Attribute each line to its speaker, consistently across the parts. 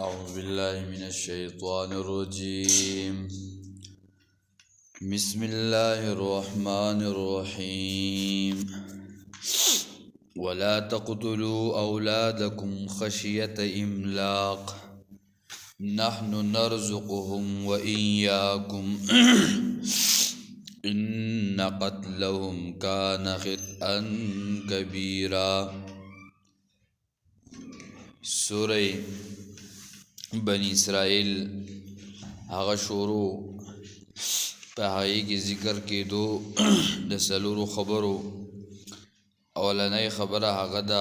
Speaker 1: أعوذ بالله من الشيطان الرجيم. بسم الله الرحمن الرحيم. ولا تقتلوا أولادكم خشية إملاق نحن نرزقهم وإياكم إن قتلهم كان خطأ كبيرا. سورة بنی اسرائیل هغه شروع په هغه کې ذکر کېدو د سلورو خبرو. اولنۍ خبره هغه د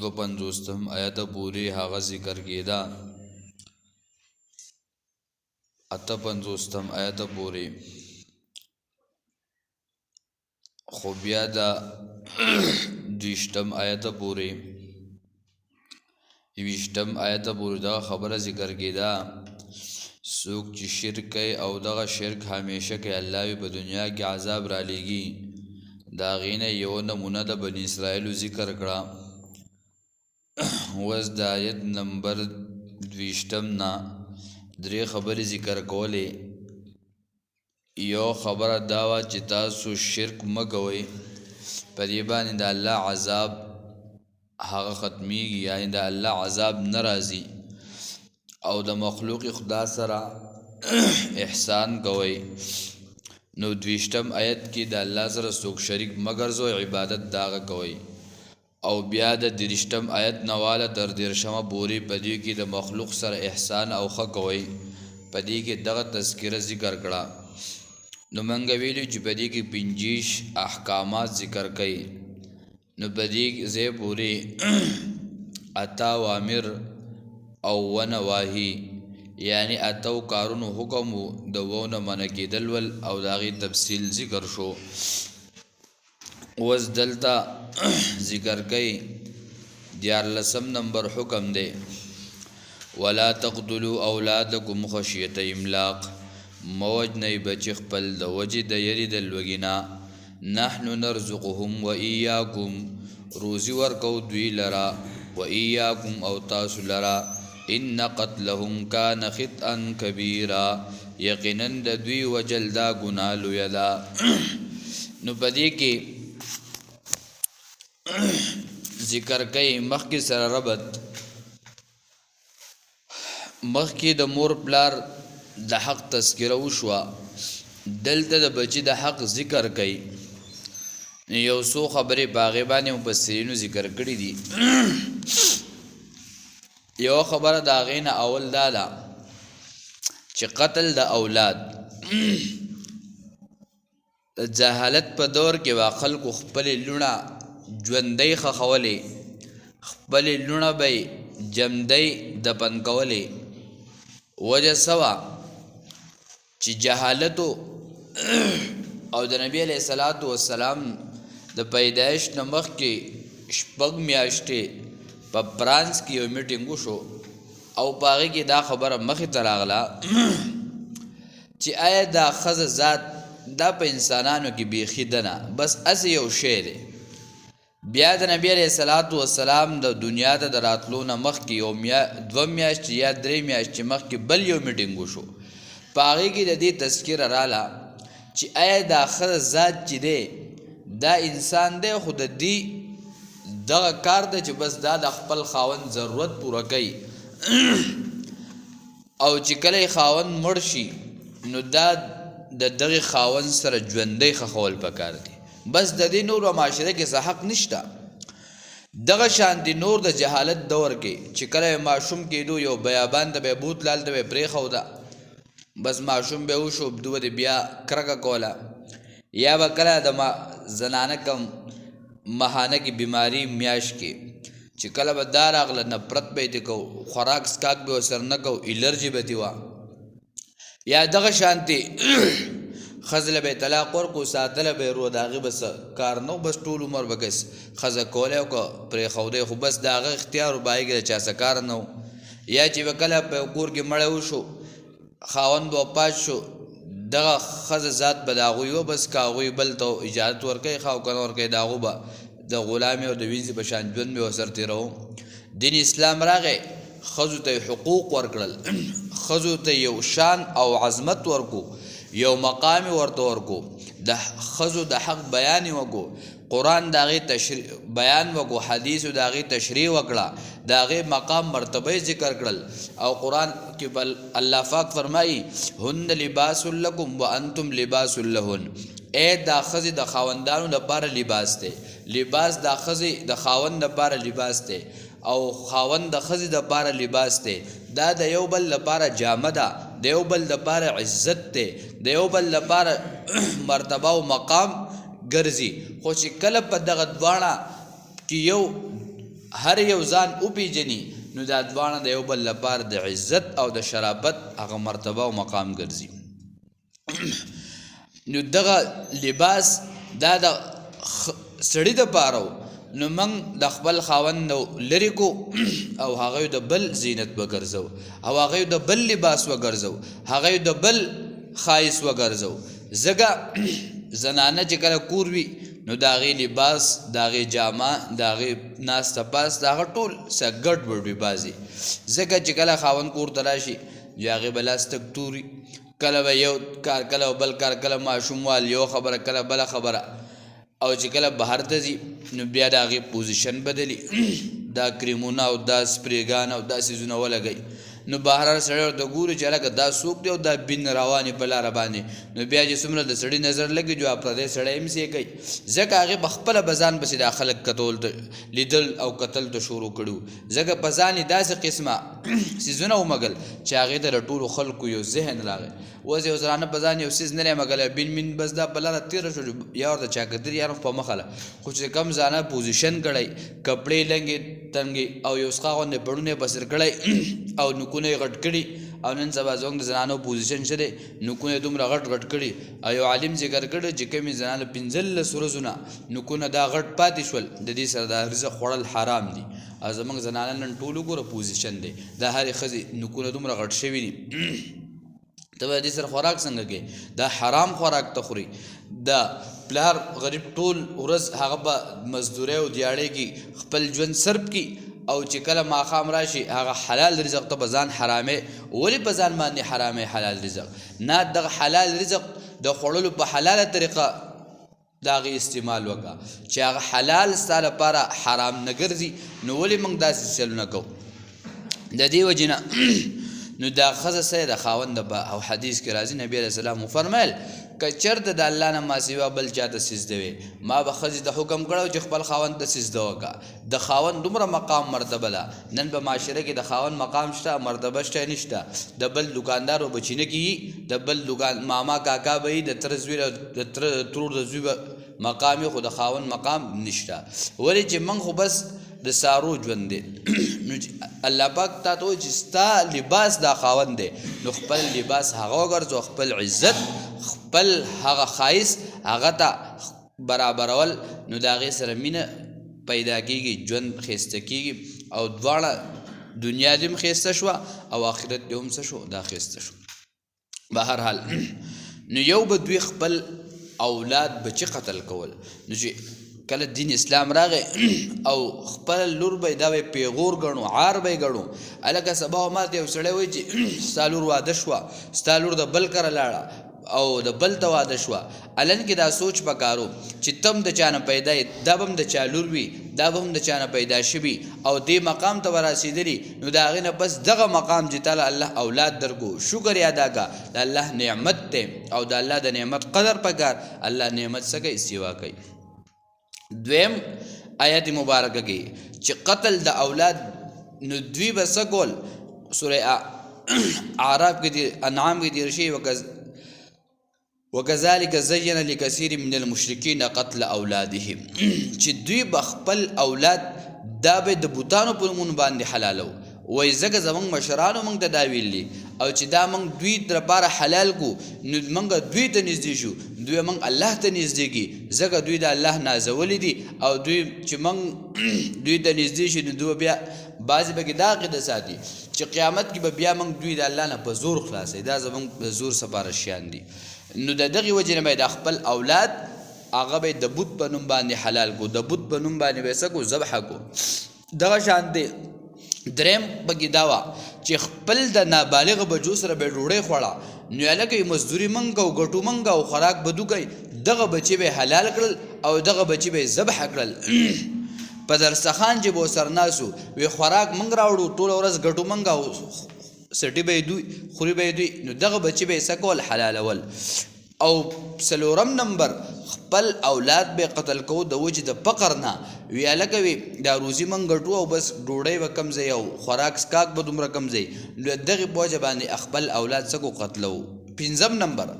Speaker 1: 52 آیت پورې هغه ذکر کېده 58 آیت پورې، خو بیا د 20 آیت پورې 20 آیت پورې دا خبره ذکر کېده څوک چې شرک کوي او دغه شرک همیشه کوي الله په دنیا کې عذاب را لېږي. دا غینه یو نمونه د بنی اسرائیلو ذکر کړه. اوس د آیت نمبر 20 نه درې خبرې ذکر کولې. یو خبره دا وه چې تاسو شرک مه کوئ، په دې باندې د الله عذاب هغه ختمیږي، یعنی د الله عذاب ناراضي. او د مخلوق خدا سره احسان کوي. نو 20 آیت کې د الله سره څوک شریک مگر زو عبادت داغه کوي. او بیا د 30 آیت نواله تر 13 پورې پدې کې د مخلوق سره احسان او ښه کوي. پدې کې دغه تذکره ذکر کړه. نو منګ ویلو چې پدې کې 25 احکامات ذکر کړي. نو پدې ځای پورې اتا وامر او ونواهی، یعنی اتو کارونو حکم د وونه منع کېدل ول او د هغې تفصیل ذکر شو. اوس دلته ذکر کوي 14 نمبر حکم دی، ولا تقتلوا اولادکم خشیة املاق، موجنی بچی خپل د وجې د یری د لوږې نه. نحن نرزقهم و ایاکم، روزی ورکو دوی لرا، و ایاکم او تاسو لرا. ان قتلهم کان خطئا کبیرا، یقینا د دوی وجل دا ګناه لویه ده. نو په دې کې ذکر کوي مخکې سره ربط، مخکې د مور پلار د حق تذکره وشوه، دلته د بچی د حق ذکر کوي. یو څو خبرې په هغې باندې مفسرینو ذکر کړي دي. یو خبره د هغې نه اول دا ده چې قتل د اولاد د جهالت په دور کې به خلکو خپلې لوڼه ژوندۍ ښخولې، خپلې لوڼه به یې جمدۍ دفن کولې. وجه څه وه چې جهالتو او د نبی علیه صلات وسلام د پیدایش نه مخکې 6 میاشتې په فرانس کې یو میټینګ وشو او په هغې کې دا خبره مخې ته راغله چې آیا دا ښځه ذات دا په انسانانو کې بیخي ده نه، بس هسې یو شی دی. بیا د نبی علیه صلات وسلام د دنیا ته د راتلو نه مخکې 2 میاشتې یا 3 میاشتې مخکې بل یو میټینګ وشو، په هغې کې د دې تذکره راله چې آیا دا ښځه ذات چې دی دا انسان دی، خو د دې دغه کار دی چې بس دا د خپل خاوند ضرورت پوره کوي او چې کله خاوند مړ شي نو دا د دغه خاوند سره ژوندۍ ښخول پکار دی. بس د دې نور معاشره کې څه حق نشته. دغه شان دی نور د جهالت دور کې چې کله ماشوم کېدو یو بیابان ته به بوتلال ته به پرېښوده، بس ماشوم به وشو دوه د بیا کرکه کوله، یا به کله د زنانه کم ماهانه کې بیماری میاشت کې چې کله به دا راغله نفرت به یې کو، خوراک سکاک به ورسره نه کو، الرجي به تې وه. یا دغه شانتې ښځله به یې طلاق ورکو، ساتله به یې رو، د هغې به څه کار نه و، بس ټول عمر به کس ښځه کولی او که پرېښودی، خو بس د هغه اختیار و، په هغې کې د چا څه کار نه و. یا چې به کله په کور کې مړی وشو خاوند به وفات شو، دغه ښځه ذات به د هغوی و، بس که هغوی بل ته اجازت ورکوي ښه او که نه ورکوي د هغو به د غلامې او د وینځې په شان ژوند مې ورسره تېروم. دین اسلام راغی ښځو ته حقوق ورکړل ښځو ته یو شان او عظمت ورکو یو مقام ورته ورکو د ښځو د حق بیان وکړو قرآن د هغې بیان وکړو حدیثو د هغې تشریح وکړه د هغې مقام مرتبه ذکر کړل او قرآن کې بل الله پاک فرمایي هن لباس لکم وانتم لباس لهن دا ښځې د خاوندانو لپاره لباس دی لباس دا ښځې د خاوند لپاره لباس دی او خاوند د ښځې لپاره لباس دی دا د یو بل لپاره جامه ده د یو بل لپاره عزت دی د یو بل لپاره مرتبه او مقام ګرځي خو چې کله په دغه دواړه کې یو هر یو ځان وپېژني نو دا دواړه د یو بل لپاره د عزت او د شرافت هغه مرتبه او مقام ګرځي نو دغه لباس دا د سړي دپاره نو موږ د خپل خاوند لرې کو او هغه د بل زینت وګرځو او هغه د بل لباس وګرځو هغه د بل ښایست وګرځو ځکه زنانه چې کله کور وي نو د هغې لباس د هغې جامه د هغې ناسته پاس د هغه ټول څه ګډ وډ وي بعضې ځکه چې کله خاوند کور ته راشي نو هغې به لاس تک تور وي کله به یو کار کله بل کار کله ماشوموال یو خبره کله بله خبره او چې کله بهر ته ځي نو بیا د هغې پوزیشن بدلي دا کریمونه او دا سپریګان او دا څیزونه ولګوي نو بهر سړی ورته ګوري چې هلکه دا څوک دی او دا بین روانې په لاره باندې نو بیا چې څومره د سړي نظر لګي جو پردی سړی هم سې کوي ځکه هغې په خپله به ځان پسې دا خلک کتول لیدل او کتل ته شروع کړي ځکه په ځان یې داسې قسمه څیزونه ومږل چې هغې ته د ټولو خلکو یو ذهن راغی اوس یو زنانه په ځان یو څیز نه دی مږلی بین بین بس دا په لاره تېره شو یا ورته چاکدر یا په مخه له خو چې کم ځانه پوزیشن کړی کپړې لنګې تنګې او یو څښا غوندې بڼونه یې بسر کړی او نوکونه یې غټ کړي او نن سبا زموږ د زنانو پوزیشن شه دی نوکونه یې دومره غټ غټ کړي او یو عالم ذکر کړی چې کومې زنانه 15 ورځونه نوکونه دا غټ پاتې شول د دې سره د رزق خوړل حرام دي او زموږ زنانه نن ټول وګوره پوزیشن دی د هرې ښځې نوکونه دومره غټ شوي دي ته به دې سره خوراک څنګه کوې دا حرام خوراک ته خوري د پلار غریب ټول ورځ هغه به مزدورۍ او دیاړۍ کې خپل ژوند صرف کړي او چې کله ماښام راشي هغه حلال رزق ته به ځان حرامې ولې په ځان باندې حرامې حلال رزق نه دغه حلال رزق د خوړلو په حلاله طریقه د هغې استعمال وکړه چې هغه حلال ستا لپاره حرام نه ګرځي نو ولې موږ داسې چلونه کوو د دې وجې نه نو دا ښځه څه د خاوند او حدیث کې راځي نبی علیه السلام وفرمیل که چېرته د الله نه ما سوا بل چا ته سجده وي ما به ښځې ته حکم کړی چې خپل خاوند ته سجده وکړه د خاوند دومره مقام مرتبه ده نن په معاشره کې د خاوند مقام شته مرتبه شته نشته د بل دوکاندار به بچي نه کېږي د بل ماما کاکا به وي د تره زوی د ترور د زوی مقام خو د خاوند مقام نشته ولې چې موږ خو بس د سارو ژوند دی نو الله پاک تا ته وایي چې ستا لباس دا خاوند دی نو خپل لباس هغه وګرځو خپل عزت خپل هغه ښایست هغه ته برابرول نو د هغې سره مینه پیدا کېږي ژوند ښایسته کېږي او دواړه دنیا دې هم ښایسته شوه او آخرت دې هم څه شو دا ښایسته شو به هر حال نو یو به دوی خپل اولاد بچی قتل کول نو چې کله دین اسلام راغی او خپل لور به دا به پیغور ګڼو عار به ګڼو هلکه سبا ماته یو سړی وایي چې ستا لور واده شوه ستا لور د بل کره لاړه او د بل ته واده شوه الن کې دا سوچ پکارو چې تم د چا نه پیدا یې دا به هم د چا لور وي دا به هم د چا نه پیدا شوي او دې مقام ته به رسېدلي نو د هغې نه بس دغه مقام چې تاله الله اولاد درکو شکر یې ادا کړه د الله نعمت دی او د الله د نعمت قدر پکار الله نعمت څه کوي استوا کوي دویم آیت مبارکه کې چې قتل د اولاد نو دوی به څه کول سوره اعراف کې انعام کې تېر شوي وکذلک زین لکثیر من المشرکین قتل اولادهم چې دوی به خپل اولاد دا به د بوتانو په نومونو باندې حلالو وایي ځکه زموږ مشرانو موږ ته دا ویلي او چې دا موږ دوی لپاره حلال کو نو موږ دوی ته نږدې شو دوی موږ الله ته نږدې کړي ځکه دوی د الله نازولي دي او دوی چې موږ دوی ته نږدې شي نو دوی بیا بعضې پکې دا عقیده ساتي چې قیامت کې به بیا موږ دوی د الله نه په زور خلاصوي دا زموږ د زور سپاره شیان دي نو د دغې وجې نه به د خپل اولاد هغه به د بت په نوم باندې حلال کو د بت په نوم باندې به څه کو ذبحه کو دغه شان دی دریم بګی داوا چې خپل د نابالغ بچو سره به ډوډۍ خوړه نو هلکه مزدوري منګه او ګټو منګه او خوراک بدو کوي دغه بچی به حلال کړل او دغه بچی به ذبح کړل په درستخان چې به سرناسو وی خوراک منګ راوړو ټول ورځ ګټو منګه او سټي به دوی خوري به دوی نو دغه بچی به سکول حلالول او سلورم نمبر خپل اولاد به قتل کو د وجه د فقر نه وی الکه وی دا روزي منګټو او بس ډوډۍ وکم زی او خوراک سکاک به دومره کم زی دغه بوجه باندې خپل اولاد سکو قتلو پنځم نمبر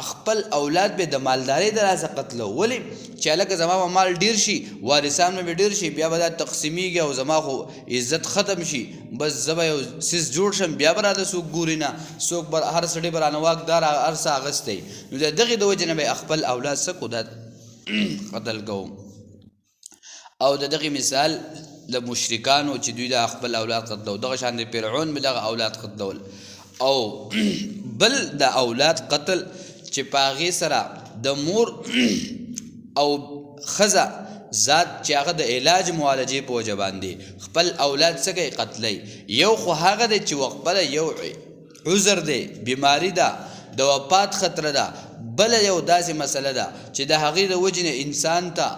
Speaker 1: خپل اولاد به د مالداري درازه قتلو ولی چې الکه زما مال ډیر شي وارثان مې ډیر شي بیا به دا تقسیمیږي او زما خو عزت ختم شي بس زما یو سیس جوړ شم بیا براده سوق ګورینا سوق بر هر سړي برانه واقدار ارسه اغستې نو دغه د وجه نه به خپل اولاد سکو دا قتل کو او دغه مثال د مشرکانو چې دوی د خپل اولاد قتلو دغه شان د فرعون دغه اولاد قتلول او بل د اولاد قتل چې پاغي سره د مور او خزه ذات چې هغه د علاج معالجه په وجه باندې خپل اولاد څخه قتلای یو خو هغه د چې وقبل یو عذر دی بیماری ده د وفات خطر ده بل یو داسې مسله ده چې د هغې د وجې نه انسان ته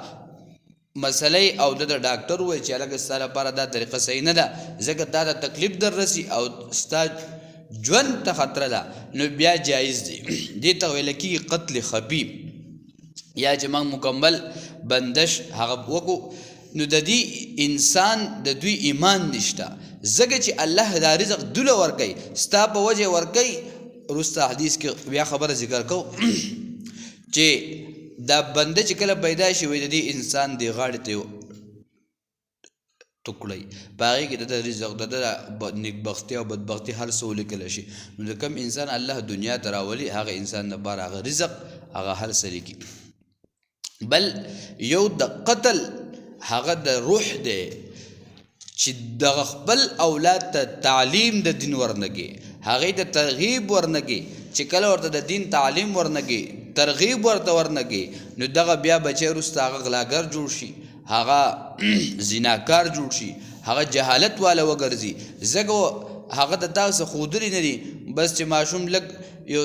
Speaker 1: مسلې او د ډاکټر وایي چې هلکه ستا لپاره دا طریقه صحیح نه ده ځکه تا ته تکلیف در رسي او ستا ژوند ته خطره ده نو بیا جایز دی دې ته ویل کېږي قتل خفي یا چې موږ مکمل بندش هغه وکړو نو د دې انسان د دوی ایمان نشته ځکه چې الله دا رزق دوله ورکوي ستا په وجه ورکوي وروسته حدیث کې بیا خبره ذکر کو چې دا بنده چې کله پیدا شي وي د دې انسان دی غاړې ته ټوکړی په هغې کې د رزق د نیکبختي او بدبختي هر څه ولیکلی شي نو د کوم انسان الله دنیا ته راولي هغه انسان لپاره هغه رزق هغه هر څه لیکي بل یو د قتل هغه د روح دی چې د خپل اولاد ته تعلیم د دین ورنګي هغې ته ترغیب ورنګي چې کله ورته د دین تعلیم ورنګي ترغیب ورته ورنګي نو دغه بیا بچی وروسته هغه غلاګر جوړ شي هغه زناکار جوړ شي هغه جهالت والا وګرځي ځکه هغه د تاسو خودري نه دي بس چې ماشوم لږ یو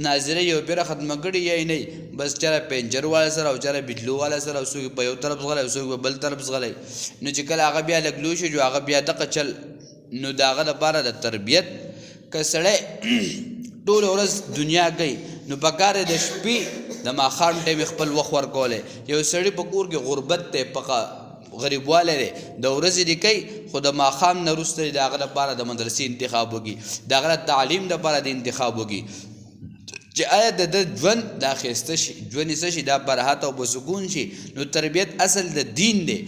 Speaker 1: ناظره یو پیره ختمه کړي یا نه بس چېرې پنجر والا سره او چېرې بجلو والا سره او څوک په یو طرف ځغلی او څوک په بل طرف ځغلی نو چې کله هغه بیا لږ لوی شي جو هغه بیا دغه چل نو د هغه لپاره د تربیت که سړی ټوله ورځ دنیا کوي نو پکار د شپې د ماښام ټایم خپل وخت ورکولی یو سړي په کور کې غربت دی په غریبوالی دی د ورځې دی کوي خو د ماښام نه وروسته د هغه لپاره د مدرسې انتخاب وکړي د هغه تعلیم لپاره د انتخاب وکړي چې آیا د ژوند دا ښایسته شي ژوند یې څه شي دا براحت او بسکون شي نو تربیت اصل د دین دی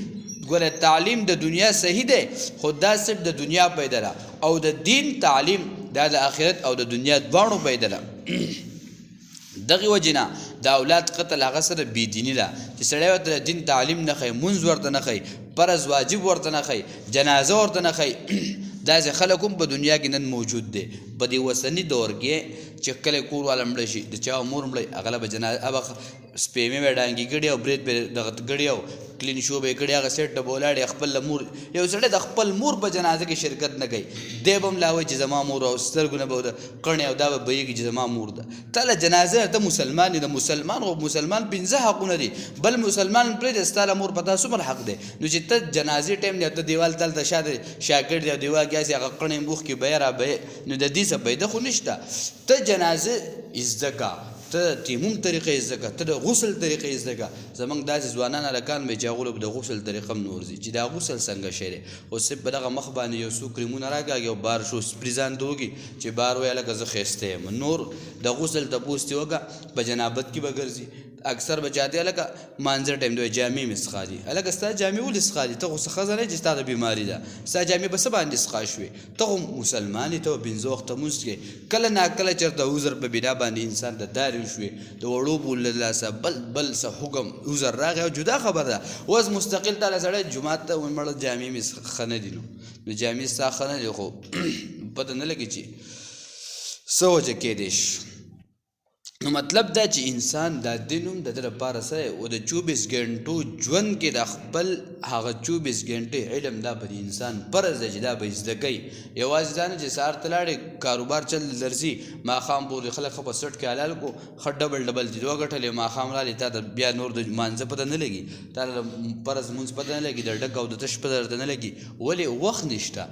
Speaker 1: ګوره تعلیم د دنیا صحیح دی خو دا صرف د دنیا پیدا ده او د دین تعلیم دا د آخرت او د دنیا دواړو پیدا ده دغه وجه نه د اولاد قتل هغه سره بېدیني ده چې سړی ورته د دین تعلیم نه ښایي مونځ ورته نه ښایي فرض واجب ورته نه ښایي جنازه ورته نه ښایي داسې خلک هم په دنیا کې نن موجود دی په دې اوسني دور کې چې کله کور والا مړه شي د چا مور مړی هغه له به جنازه هغه سپېمې به ډانګې کړي او برید به دغه کړي او کلین شو به یې کړي هغه سیټ ته به ولاړې خپل مور یو سړی د خپل مور په جنازه کې شرکت نه کوي دی به هم لا وایي چې زما مور او سترګو نه به کڼې او دا به بهیږي چې زما مور ده تا له جنازه ته مسلمان د مسلمان خو مسلمان 15 حقونه دي بل مسلمان پرېږده ستا له مور په تا څومره حق دی نو چې ته جنازې ټایم دی ته دیوال تل ته شاته شاګرد دی او دیوال کې هسې هغه کڼې مخ کې به یې را به نو د دې څه پیدا خو نشته ته جنازه زده کا ته تیموم طریقې زده کا ته د غسل طریقې زده کا زموږ داسې ځوانان هلکان به چې هغو د غسل طریقه هم نه ورځي چې دا غسل څنګه شی دی خو صرف په دغه مخ باندې یو څو کریمونه راکاږي او بار شو سپري ځان ته وکړي چې بار وایي هلکه زه ښایسته یم نور د غسل تپوس دې وکړه په جنابت کې به ګرځي اکثر بچاته هلکه مانځه ټایم دی جامې مې څښا دي هلکه ستا جامې ولې څښا دي ته خو څه ښځه نه یې چې ستا د بیماري ده ستا جامې به څه باندې څښا شوې ته خو مسلمان یې ته به پنځه وخته مونځ کوې کله ناکله چېرته عذر په بنا باندې انسان ته دارې شوې د وړو بول له لاسه بل څه حکم عذر راغی او جدا خبر ده اوس مستقل تاله سړی جومات ته وایي مړه جامې مې ښه نه دي نو جامې ستا ښه نه دي خو پته نه لګي چې څه وجه کېدی شي نو مطلب دا چې انسان دا دین هم د ده لپاره سره او د 24 ګنټو ژوند کې د خپل هغه 24 ګنټې علم دا پر انسان فرض دی چې دا به زده کوي. یوازې دا نه چې سهار ته لاړې کاروبار چل درځي ماښام پورې خلک ښه په سټ کې حلال کو ښه ډبل چې دوه ګټلې ماښام رالې تا ته بیا نور د مانځه پته نه لګي تا له فرض مونځ پته نه لګي د ډک او د تش پته درته نه لګي ولې وخت نشته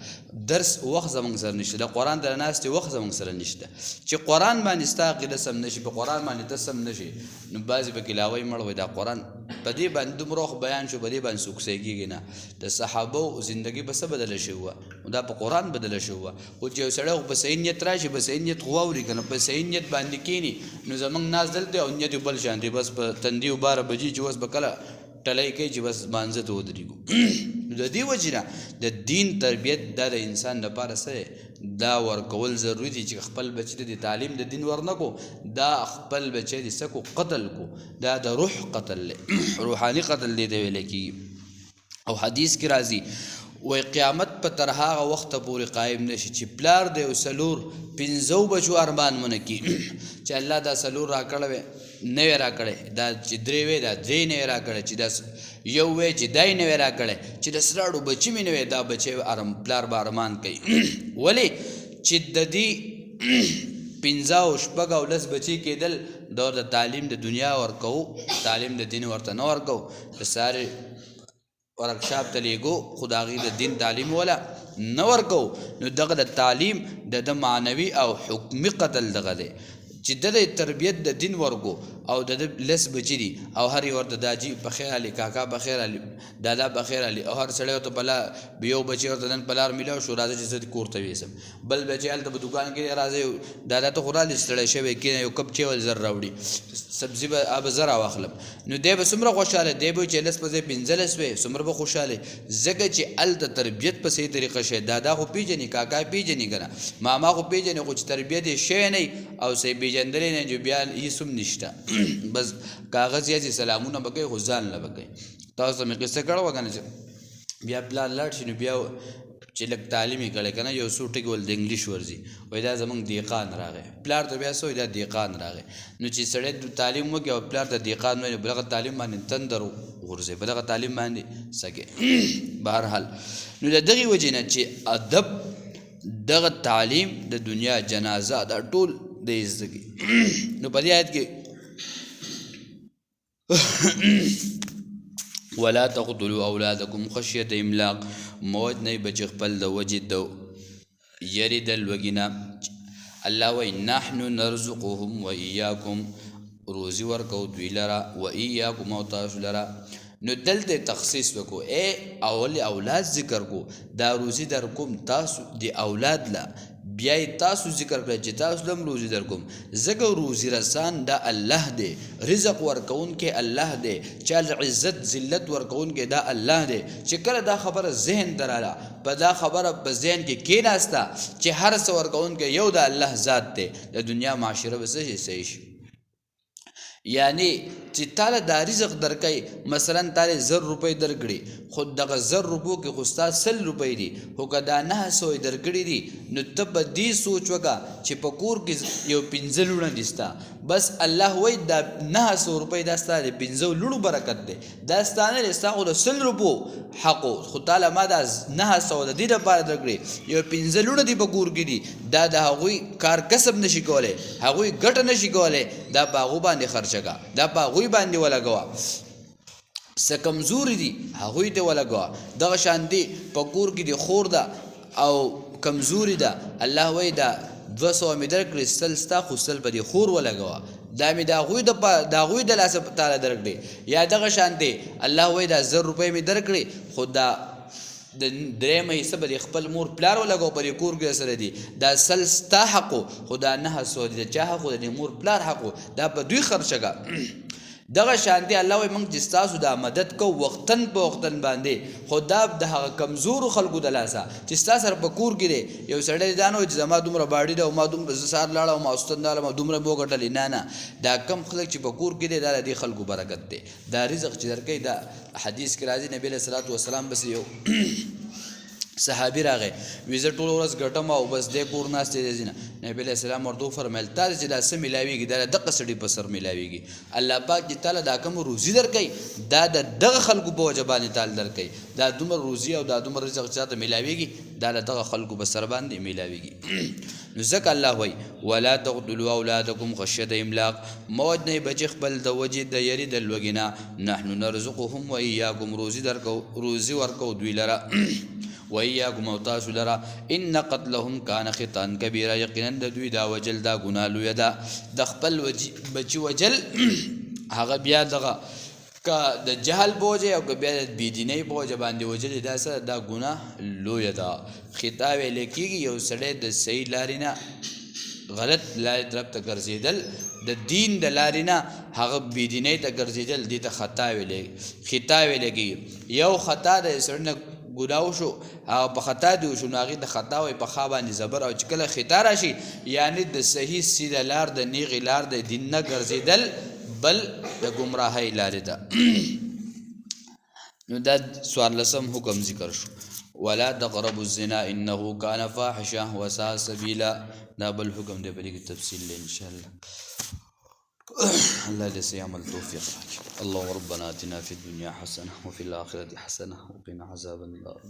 Speaker 1: درس وخت زموږ سره نشته د قرآن د ناستې وخت زموږ سره نشته چې قرآن باندې ستا عقیده سم نشي په قرآن باندې ته سم نشي نو بعضې پکې لاوی مړ وي دا قرآن په دې باندې دومره وخت بیان شو په دې باندې سوکسۍ کېږي نه د صحابو زندګي په څه بدله شوې وه دا په قرآن بدله شوې وه خو چې یو سړی په صحیح نیت راشي په صحیح نیت خو واوري که نه په صحیح نیت باندې کښېني نو زموږ ناز دلته او نیت بل شان دی بس په تندي و 12 بجې چې اوس به کله ټلی کوي چې بس مانځه ته ودرېږو د دې وجې نه د دین تربیت دا د انسان لپاره څه دا ورکول ضروري دي چې خپل بچی ته د تعلیم د دین ورنکو دا خپل بچی د سکو قتل کو دا د روح قتل روحانی قتل دی ویل کېږي. او حدیث کې راځي وای قیامت په تر هغه وخته پورې قایم نشي چې پلار دی او څلور 15 بچو ارمان ونه کړي چې الله دا څلور راکړی وی نه وی راکړی دا چې درې وی دا درې نه وی راکړی چې دا یو وی چې دای نه وی راکړی چې د سراړو بچي مې نه وی دا بچی پلار به ارمان کوي ولې چې د دې 15 او شپږ او 10 بچي کېدل د تعلیم د دنیا ورکو تعلیم د دین ورته نه ورکو د سارے ورکشاپ ته لیږو خو د هغې د دین تعلیم ولا نه ورکو نو دغه د تعلیم د معنوي او حکمي قتل دغه دی چې د تربیت د دین ورکو او د لس بچی دي او هر یو ورته داجي په خیر علي کاکا په خیر علي دادا په خیر علي او هر سړی ورته بلا یو بچی ورته نن پلار میلاو شو راځي چې زه کور ته ویسم بل بچی هلته په دوکان کې راځي دادا ته خو رالې ستړی شوی کېنه یو کپ چیول زر راوړي سبزي به اب زر واخلم نو دی به څومره خوشحاله دی به چې لس په ځای 15 وی څومره به خوشحاله ځکه چې هلته تربیت په صحیح طریقه شي دادا خو پیژني کاکا پیژني که نه ماما خو پیژني خو چې تربیت یې شوی نه او صحیح پیژندلی نه جو بیا هېڅ هم نشته بس کاغذ یا چې سلامونه به کوي خو ځان له به کوي تاسو ته مې قصه کړې وه که نه چې بیا پلار لاړ شي نو بیا چې لږ تعلیم یې کړی که نه یو څو ټکي ول د انګلیش ورځي وایي دا زموږ دیقان راغی پلار ته بیا څه وایي دا دیقان راغی نو چې سړی تعلیم وکړي او پلار ته دیقان وایي نو بلغه تعلیم باندې تندر غورځي په دغه تعلیم باندې سکې بهرحال نو د دغې وجې نه چې ادب دغه تعلیم د دنیا جنازه دا ټول د زدګي نو په دې آیت کې ولا تقتلوا اولادکم خشیه املاق موت نه بچ خپل د وجې د یری د لوګینا الله وای نحن نرزقهم و اياكم روزي ورکو دوی لرا و اياكم او تاسو لرا نو دلته تخصیص وکړو اول اولاد ذکر کو دا روزي در کوم تاسو دی اولاد لا بیا تاسو ذکر کړئ چې تاسو لم روزي در کوم ځکه روزي رسان دا الله دی رزق ورکون کې الله دی چا عزت ذلت ورکون کې دا الله دی چې کله دا خبره ذهن دراله په دا خبره په ذهن کې کېناسته چې هر څه ورکون کې یو دا الله ذات دی د دنیا معاشره به څه صحیح شي یعنی چې تعالی دا رزق درکې مثلا تعالی 100 روپۍ درکړي خود دغه 100 روپو کې خو ستا 100 روپۍ دي خو که دا 900 درکړي دي نو ته به دې سوچ وکړه چې په کور کې یو 15 لوڼه دي ستا بس الله وایي دا 900 روپۍ دا ستا د 15 لوڼو برکت دی دا ستا نه دی ستا خو د 100 روپو حقو خو تعالی ما دا 900 د دې لپاره درکړي یو 15 لوڼه دي په کور کې دي دا د هغوی کار کسب نشي کولی هغوی ګټه نشي کولی دا په هغو باندې خرچه دا په هغوی باندې ولګوه څه کمزوري دي هغوی ته ولګوه دغه شان دي په کور کې دي خور ده او کمزوري ده الله وایي دا 200 مې درکړي سل ستا خو سل به دې خور ولګوه دا مې د هغوی د لاسه تعالی درکړي یا دغه شان دی الله وایي دا 1000 روپۍ مې درکړي خو دا د درېیمه حصه به د خپل مور پلار ولګو په دې کور کې سره دي دا سل ستا حقو خو دا 900 دي د چا حقو د مور پلار حقو دا په دوی خرچه کا دغه شان دی الله وایي موږ چې ستاسو دا مدد کو وختن په وختن باندې خو دا د هغه کمزورو خلکو د لاسه چې ستا سره په کور کې دی یو سړی دا نه وایي چې زما دومره باډي ده او ما دومره زه سهار لاړم ما استاد لاړم او دومره مې وګټلې نه دا کم خلک چې په کور کې دی دا د دې خلکو برکت دی دا رزق چې درکوي دا حدیث کې راځي نبی علیه الصلاۃ والسلام بس یو صحابي راغی وی زه ټوله ورځ ګټم او بس دې کور ناست دی ځینه نبی علیہ السلام ورته وفرمیل تا چې دا څه میلاویږي دا دغه سړي په سر میلاویږي الله پاک چې تعالی دا کوم روزي درکوي دا د دغه خلکو په وجه باندې تعالی درکوي دا دومره روزي او دا دومره رزق چاته میلاویږي دا د دغه خلکو په سر باندې میلاویږي نو ځکه الله وایي ولا تقتلوا اولادکم خشیة املاق مه وجنئ بچي خپل د وجې د یرې د لوږې نه نحنو نرزقهم وایاکم روزي ورکو دوی لره وَإِيَّاكُمْ وَتَاسُ لَرَا إِنَّ قَتْلَهُمْ كَانَ خِطْئًا كَبِيرًا یقینا د دوی دا وجل دا ګناه لویه ده د خپل بچي وجل هغه بیا دغه که د جهل په وجه او که بیا د بېدینۍ په وجه باندې وجل دا څه دا ګناه لویه ده خطا ویلی کېږي یو سړی د صحیح لارې نه غلط لارې طرف ته ګرځېدل د دین د لارې نه هغه بېدینۍ ته ګرځېدل دې ته خطا ویلی کېږي یو خطا د سړي نه ګناه وشو هغه په خطا دی وشو نو هغې د خطا وایي په خا باندې زبر او چې کله خطا راشي یعنې د صحیح سیده لار د نیغې لار د دین نه ګرځېدل بل د ګمراهۍ لارې ده نو دا 14 حکم ذکر شو ولا تقربوا الزنا انه كان فاحشه وساء سبيلا دا بل حکم دی په دې کې تفصیل دی انشاءالله الله دې سي عمل توفیق راکړي اللهم ربنا آتنا في الدنيا حسنه وفي الآخرة حسنه وقنا عذاب النار